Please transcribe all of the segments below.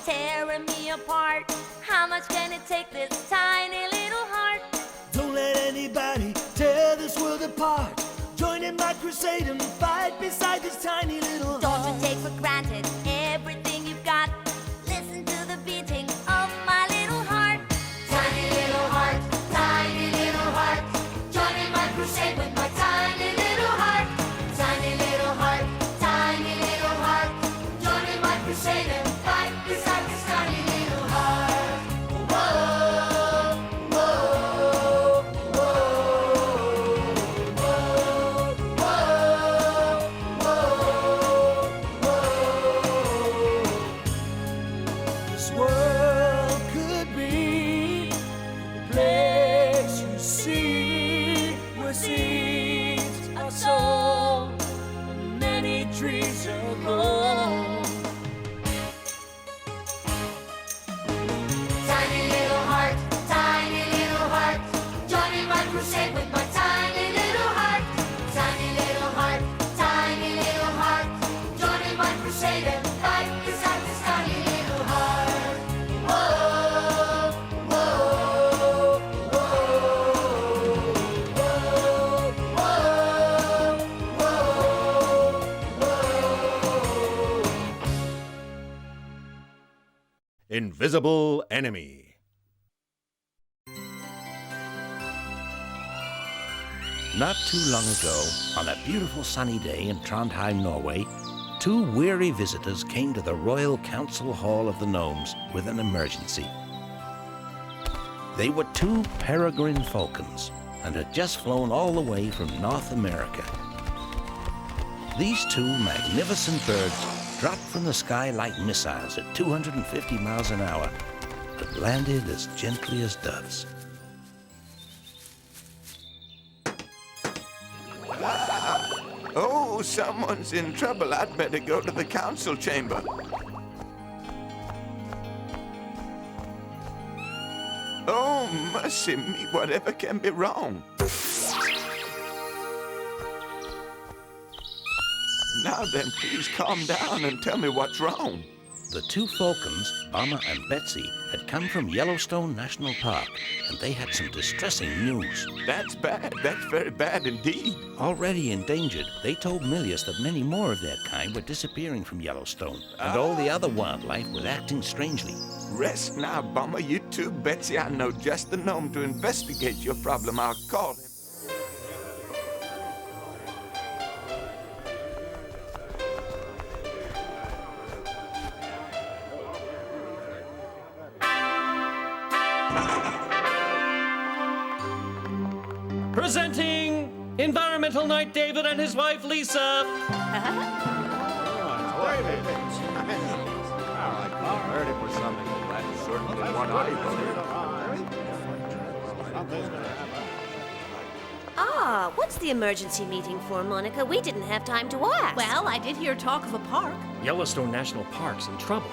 tearing me apart. How much can it take this tiny little heart? Don't let anybody tear this world apart. Join in my crusade and fight beside this tiny little Don't heart. you take for granted everything you've got. Listen to the beating of my little heart. Tiny little heart, tiny little heart. Join in my crusade with my tiny little heart. Tiny little heart, tiny little heart. Join in my crusade and fight beside this tiny little heart. Whoa, whoa, whoa, whoa, whoa. This world could be the place you see, where seeds are sown and many trees are grown. Tiny little heart, tiny little heart. Join in my crusade with my tiny little heart. Tiny little heart, tiny little heart. Join in my crusade and fight beside this tiny little heart. Whoa, whoa, whoa, whoa, whoa, whoa. Invisible Enemy. Not too long ago, on a beautiful sunny day in Trondheim, Norway, two weary visitors came to the Royal Council Hall of the Gnomes with an emergency. They were two Peregrine Falcons and had just flown all the way from North America. These two magnificent birds dropped from the sky like missiles at 250 miles an hour, but landed as gently as doves. Oh, someone's in trouble. I'd better go to the council chamber. Oh, mercy me, whatever can be wrong? Now then, please calm down and tell me what's wrong. The two falcons, Bomber and Betsy, had come from Yellowstone National Park, and they had some distressing news. That's bad. That's very bad indeed. Already endangered, they told Milius that many more of their kind were disappearing from Yellowstone, and all the other wildlife was acting strangely. Rest now, Bomber. You too, Betsy. I know just the gnome to investigate your problem. I'll call him. Presenting Environmental Knight David and his wife Lisa. Ah, what's the emergency meeting for, Monica? We didn't have time to ask. Well, I did hear talk of a park. Yellowstone National Park's in trouble.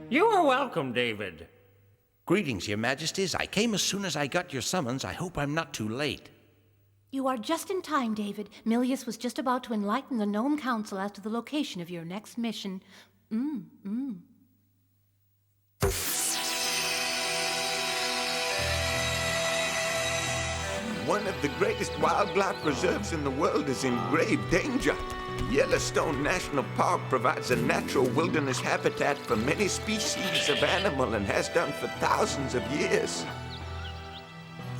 You are welcome, David. Greetings, Your Majesties. I came as soon as I got your summons. I hope I'm not too late. You are just in time, David. Milius was just about to enlighten the Gnome Council as to the location of your next mission. One of the greatest wildlife reserves in the world is in grave danger. Yellowstone National Park provides a natural wilderness habitat for many species of animal and has done for thousands of years.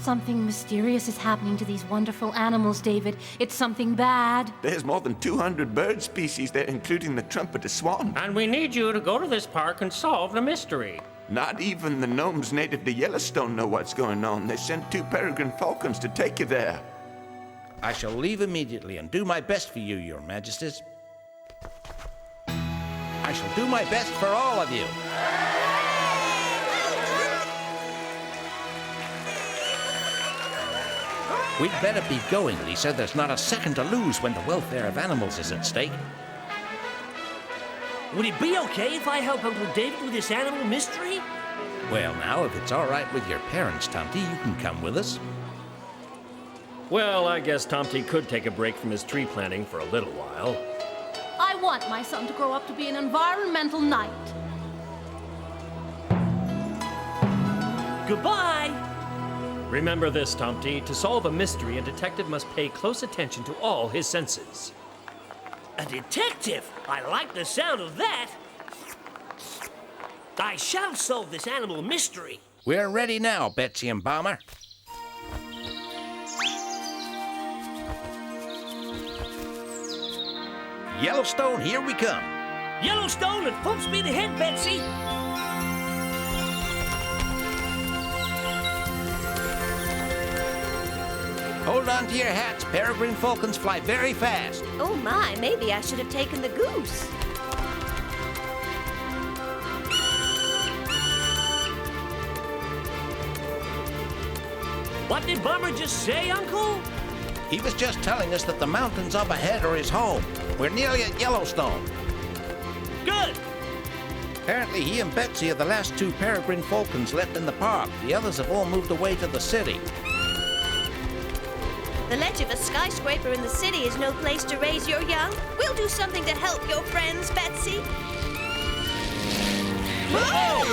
Something mysterious is happening to these wonderful animals, David. It's something bad. There's more than 200 bird species there, including the trumpeter swan. And we need you to go to this park and solve the mystery. Not even the gnomes native to Yellowstone know what's going on. They sent two Peregrine Falcons to take you there. I shall leave immediately and do my best for you, Your Majesties. I shall do my best for all of you. We'd better be going, Lisa. There's not a second to lose when the welfare of animals is at stake. Would it be okay if I help Uncle David with this animal mystery? Well, now, if it's all right with your parents, Tomte, you can come with us. Well, I guess Tomte could take a break from his tree planting for a little while. want my son to grow up to be an environmental knight. Goodbye! Remember this, Tomte. To solve a mystery, a detective must pay close attention to all his senses. A detective? I like the sound of that. I shall solve this animal mystery. We're ready now, Betsy and Bomber. Yellowstone, here we come. Yellowstone at full speed ahead, Betsy. Hold on to your hats. Peregrine Falcons fly very fast. Oh my, maybe I should have taken the goose. What did Bomber just say, Uncle? He was just telling us that the mountains up ahead are his home. We're nearly at Yellowstone. Good. Apparently, he and Betsy are the last two Peregrine Falcons left in the park. The others have all moved away to the city. The ledge of a skyscraper in the city is no place to raise your young. We'll do something to help your friends, Betsy. Whoa!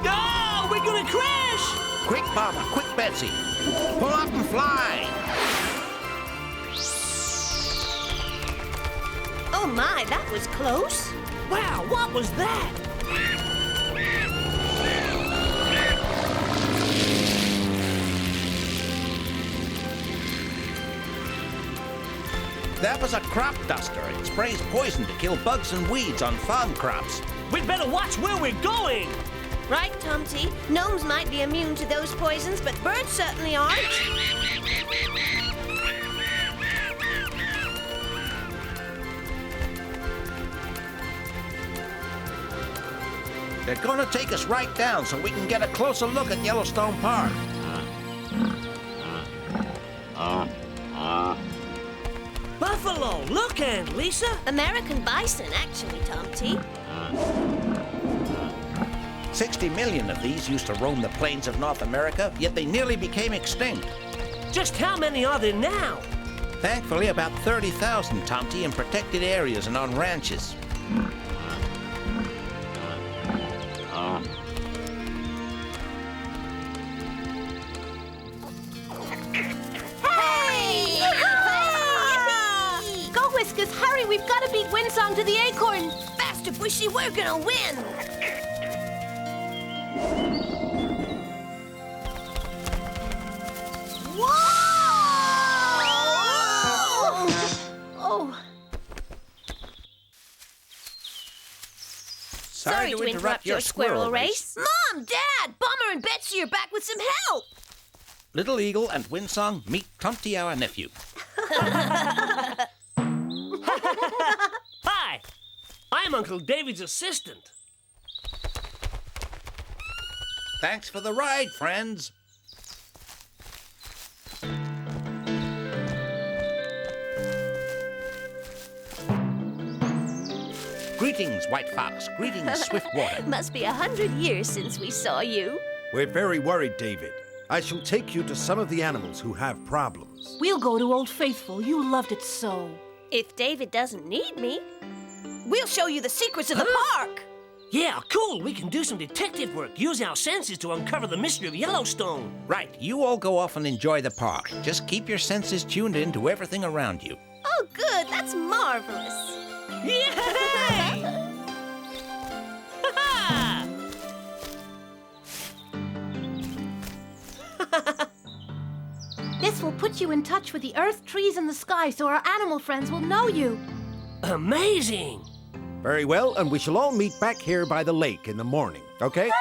No, we're gonna crash! Quick, Bomber, quick, Betsy. Pull up and fly. Oh my, that was close. Wow, what was that? That was a crop duster. It sprays poison to kill bugs and weeds on farm crops. We'd better watch where we're going. Right, Tomte. Gnomes might be immune to those poisons, but birds certainly aren't. They're gonna take us right down so we can get a closer look at Yellowstone Park. Buffalo, look, Aunt Lisa. American bison, actually, Tomte. 60 million of these used to roam the plains of North America, yet they nearly became extinct. Just how many are there now? Thankfully, about 30,000, Tomte, in protected areas and on ranches. Hey! Go, Whiskas, hurry! We've got to beat Windsong to the acorn. Faster, Bushy, we're gonna win! Oh. Sorry to interrupt your squirrel race. Mom, Dad, Bummer and Betsy are back with some help. Little Eagle and Windsong, meet Tomte, our nephew. Hi, I'm Uncle David's assistant. Thanks for the ride, friends. Greetings, White Fox. Greetings, Swiftwater. Must be 100 years since we saw you. We're very worried, David. I shall take you to some of the animals who have problems. We'll go to Old Faithful. You loved it so. If David doesn't need me, we'll show you the secrets of the park. Yeah, cool. We can do some detective work. Use our senses to uncover the mystery of Yellowstone. Right, you all go off and enjoy the park. Just keep your senses tuned in to everything around you. Oh, good. That's marvelous. Yay! This will put you in touch with the earth, trees, and the sky so our animal friends will know you. Amazing! Very well, and we shall all meet back here by the lake in the morning, okay?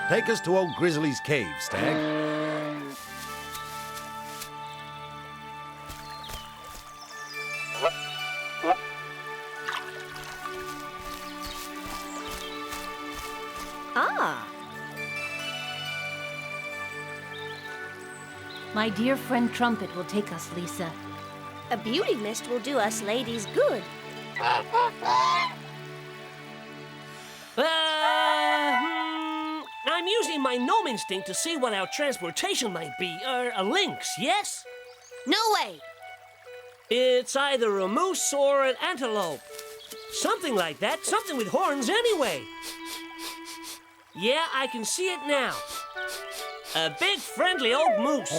Take us to old Grizzly's cave, Stag. My dear friend Trumpet will take us, Lisa. A beauty mist will do us ladies good. I'm using my gnome instinct to see what our transportation might be. A lynx, yes? No way! It's either a moose or an antelope. Something like that. Something with horns anyway. Yeah, I can see it now. A big, friendly old moose.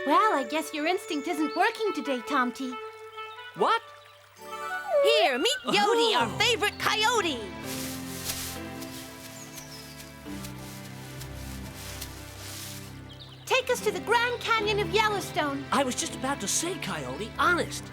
Well, I guess your instinct isn't working today, Tomte. What? Here, meet Yodi, our favorite coyote. Take us to the Grand Canyon of Yellowstone. I was just about to say, Coyote, honest.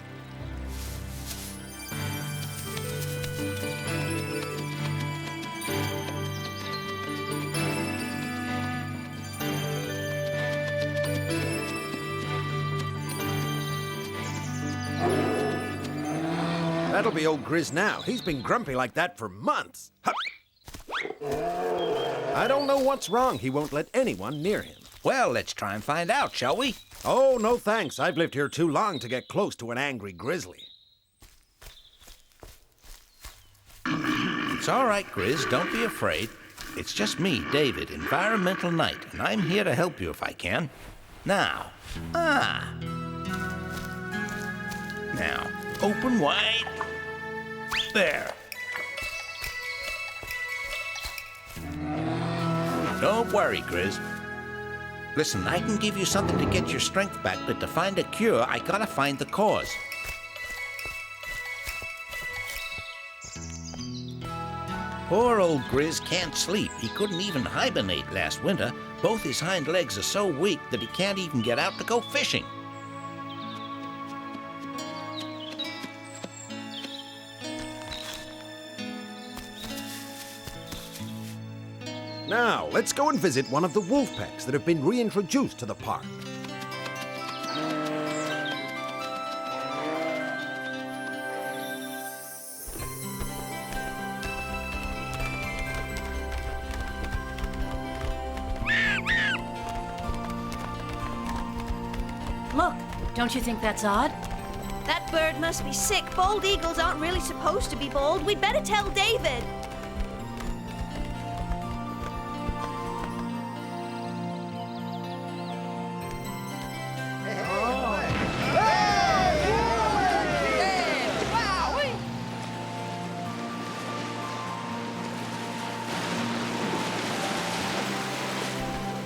That'll be old Grizz now. He's been grumpy like that for months. Hup. I don't know what's wrong. He won't let anyone near him. Well, let's try and find out, shall we? Oh, no thanks. I've lived here too long to get close to an angry grizzly. It's all right, Grizz. Don't be afraid. It's just me, David, Environmental Knight, and I'm here to help you if I can. Now, Now, open wide. There. Don't worry, Grizz. Listen, I can give you something to get your strength back, but to find a cure, I gotta find the cause. Poor old Grizz can't sleep. He couldn't even hibernate last winter. Both his hind legs are so weak that he can't even get out to go fishing. Now, let's go and visit one of the wolf packs that have been reintroduced to the park. Look, don't you think that's odd? That bird must be sick. Bald eagles aren't really supposed to be bald. We'd better tell David.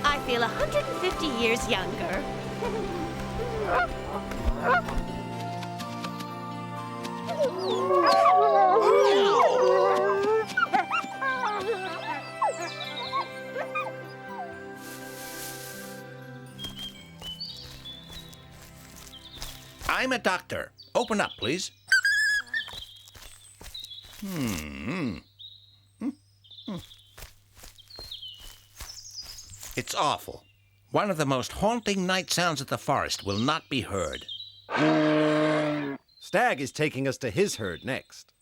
I feel 150 years younger. I'm a doctor. Open up, please. It's awful. One of the most haunting night sounds of the forest will not be heard. Stag is taking us to his herd next.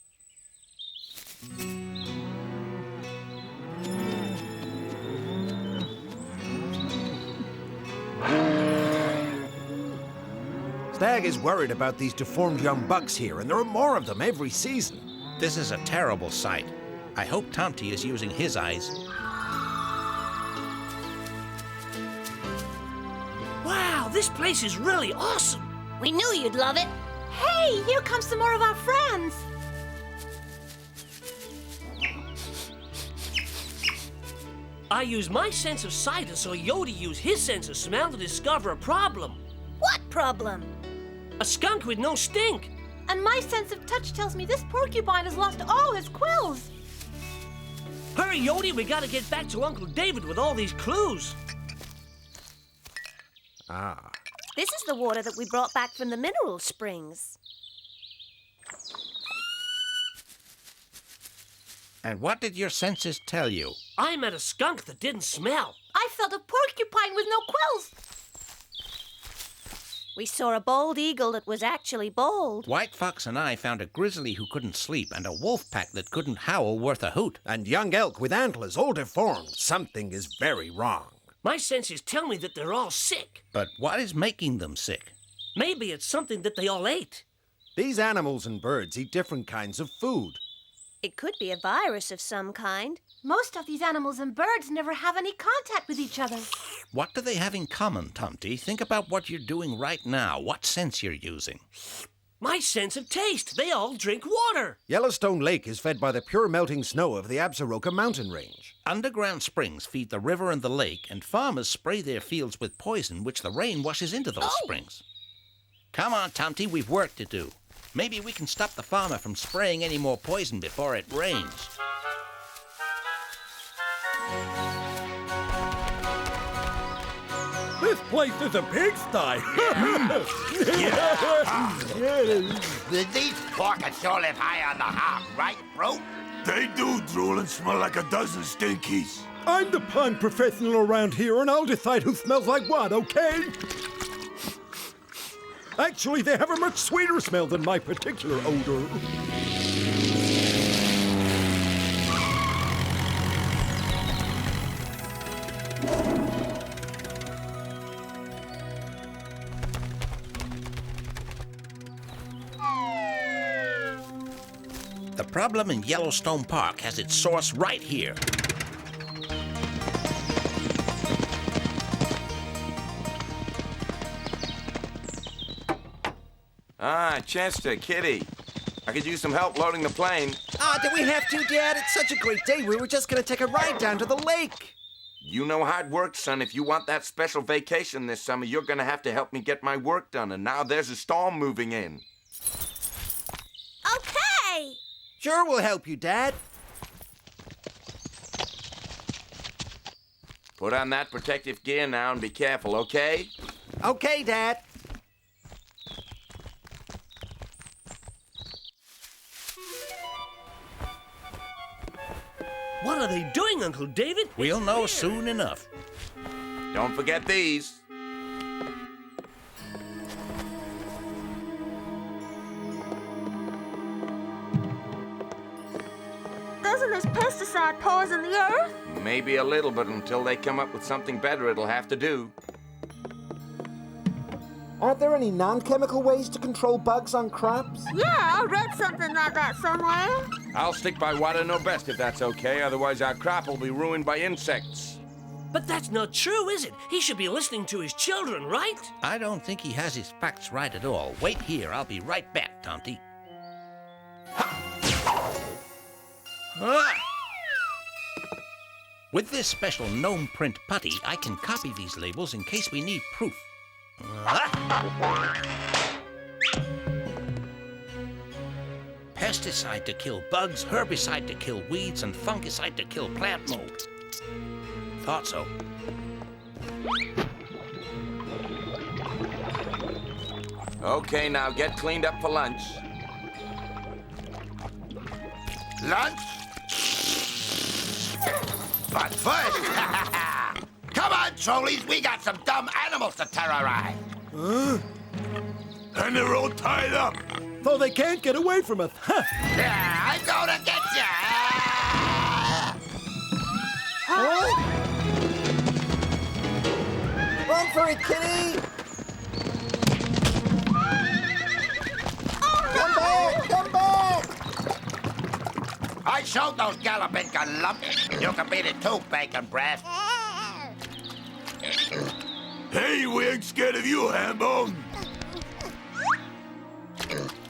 Stag is worried about these deformed young bucks here, and there are more of them every season. This is a terrible sight. I hope Tomte is using his eyes. Wow, this place is really awesome. We knew you'd love it. Hey, here comes some more of our friends. I use my sense of sight, and so Yodi used his sense of smell to discover a problem. What problem? A skunk with no stink. And my sense of touch tells me this porcupine has lost all his quills. Hurry, Yodi, we gotta get back to Uncle David with all these clues. Ah. This is the water that we brought back from the mineral springs. And what did your senses tell you? I met a skunk that didn't smell. I felt a porcupine with no quills. We saw a bald eagle that was actually bald. White Fox and I found a grizzly who couldn't sleep and a wolf pack that couldn't howl worth a hoot. And young elk with antlers all deformed. Something is very wrong. My senses tell me that they're all sick. But what is making them sick? Maybe it's something that they all ate. These animals and birds eat different kinds of food. It could be a virus of some kind. Most of these animals and birds never have any contact with each other. What do they have in common, Tomte? Think about what you're doing right now. What sense you're using. My sense of taste. They all drink water. Yellowstone Lake is fed by the pure melting snow of the Absaroka mountain range. Underground springs feed the river and the lake, and farmers spray their fields with poison which the rain washes into those springs. Come on, Tomte, we've work to do. Maybe we can stop the farmer from spraying any more poison before it rains. This place is a pigsty. These porkers sure live high on the hog, right, bro? They do drool and smell like a dozen stinkies. I'm the pond professional around here, and I'll decide who smells like what, okay? Actually, they have a much sweeter smell than my particular odor. The problem in Yellowstone Park has its source right here. Ah, Chester, Kitty. I could use some help loading the plane. Ah, do we have to, Dad? It's such a great day. We were just gonna take a ride down to the lake. You know hard work, son. If you want that special vacation this summer, you're gonna have to help me get my work done. And now there's a storm moving in. Okay! Sure, we'll help you, Dad. Put on that protective gear now and be careful, okay? Okay, Dad. What are they doing, Uncle David? We'll know soon enough. Don't forget these. Doesn't this pesticide poison the earth? Maybe a little, but until they come up with something better, it'll have to do. Aren't there any non-chemical ways to control bugs on crops? Yeah, I read something like that somewhere. I'll stick by what I know best if that's okay, otherwise our crop will be ruined by insects. But that's not true, is it? He should be listening to his children, right? I don't think he has his facts right at all. Wait here, I'll be right back, Tomte. With this special gnome print putty, I can copy these labels in case we need proof. Pesticide to kill bugs, herbicide to kill weeds, and fungicide to kill plant mold. Thought so. Okay, now get cleaned up for lunch. Lunch? But first, come on, trolleys, we got some dumb animals to terrorize. Huh? And they're all tied up. So they can't get away from us. Huh. Yeah, I'm gonna get ya. Run for it, Kitty! Come back! Come back! I showed those galloping lumps. You can beat it too, bacon breath. Hey, we ain't scared of you, Hambone.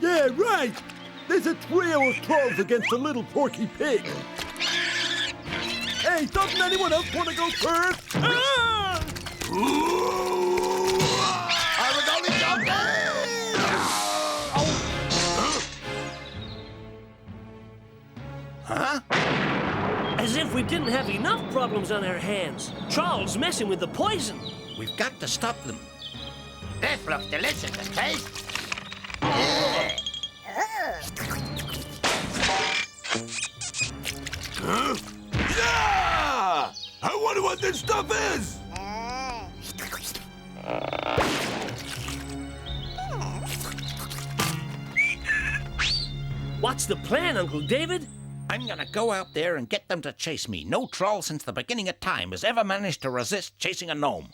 Yeah, right. There's a trio of trolls against a little porky pig. Hey, doesn't anyone else want to go first? Ah! Ooh! I was only joking! Huh? As if we didn't have enough problems on our hands. Trolls messing with the poison. We've got to stop them. This looks delicious to taste. Huh? Yeah! I wonder what this stuff is! What's the plan, Uncle David? I'm gonna go out there and get them to chase me. No troll since the beginning of time has ever managed to resist chasing a gnome.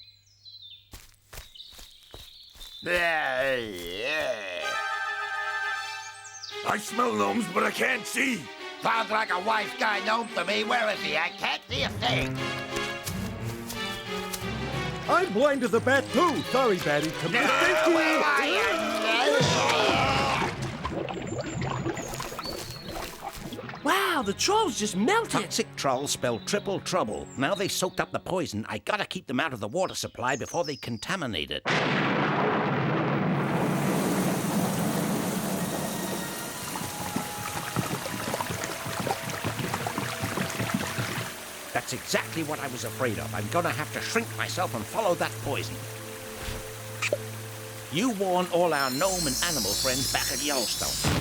I smell gnomes, but I can't see. Sounds like a wise guy gnome to me. Where is he? I can't see a thing. I'm blind to the bat too. Sorry, Batty. Come here. Where are you? Wow, the trolls just melted. Toxic trolls spell triple trouble. Now they soaked up the poison, I gotta keep them out of the water supply before they contaminate it. That's exactly what I was afraid of. I'm gonna have to shrink myself and follow that poison. You warn all our gnome and animal friends back at Yellowstone.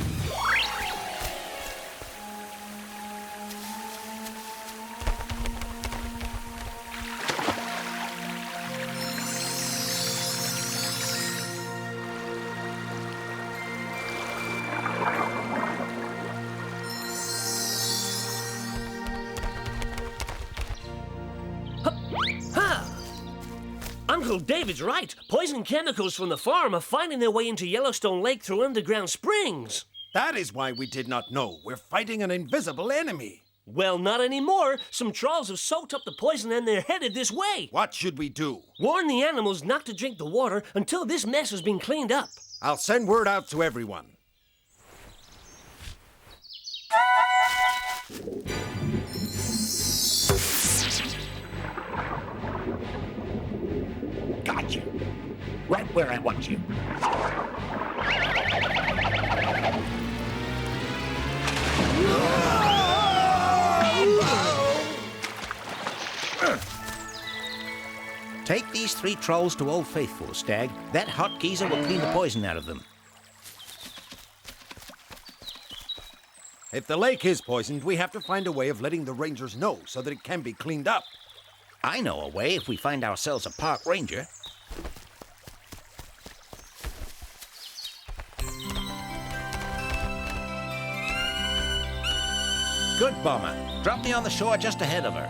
Uncle David's right. Poison chemicals from the farm are finding their way into Yellowstone Lake through underground springs. That is why we did not know. We're fighting an invisible enemy. Well, not anymore. Some trolls have soaked up the poison and they're headed this way. What should we do? Warn the animals not to drink the water until this mess has been cleaned up. I'll send word out to everyone. Got you. Right where I want you. Take these 3 trolls to Old Faithful, Stag. That hot geezer will clean the poison out of them. If the lake is poisoned, we have to find a way of letting the rangers know so that it can be cleaned up. I know a way if we find ourselves a park ranger. Good, Bomber. Drop me on the shore just ahead of her.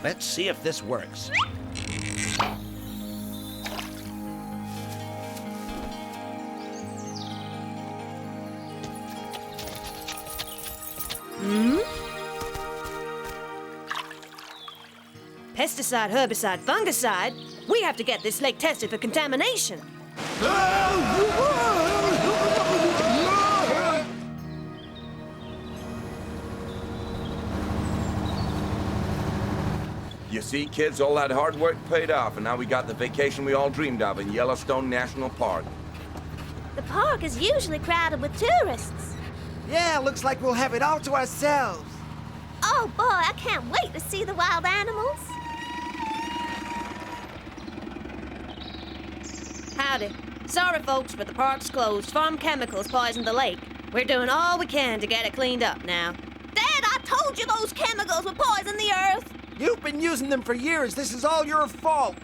Let's see if this works. Pesticide, herbicide, fungicide. We have to get this lake tested for contamination. You see, kids, all that hard work paid off, and now we got the vacation we all dreamed of in Yellowstone National Park. The park is usually crowded with tourists. Yeah, looks like we'll have it all to ourselves. Oh boy, I can't wait to see the wild animals. Howdy. Sorry, folks, but the park's closed. Farm chemicals poisoned the lake. We're doing all we can to get it cleaned up now. Dad, I told you those chemicals would poison the earth. You've been using them for years. This is all your fault.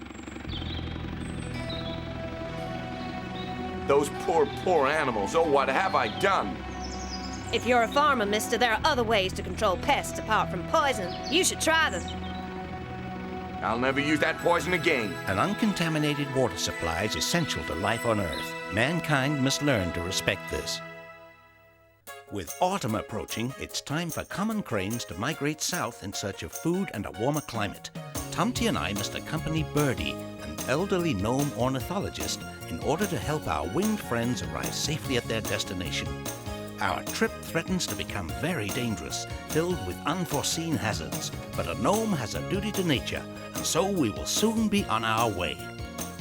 Those poor animals. Oh, what have I done? If you're a farmer, mister, there are other ways to control pests apart from poison. You should try them. I'll never use that poison again. An uncontaminated water supply is essential to life on Earth. Mankind must learn to respect this. With autumn approaching, it's time for common cranes to migrate south in search of food and a warmer climate. Tomte and I must accompany Birdie, an elderly gnome ornithologist, in order to help our winged friends arrive safely at their destination. Our trip threatens to become very dangerous, filled with unforeseen hazards, but a gnome has a duty to nature, and so we will soon be on our way.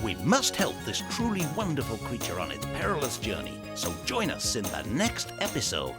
We must help this truly wonderful creature on its perilous journey, so join us in the next episode.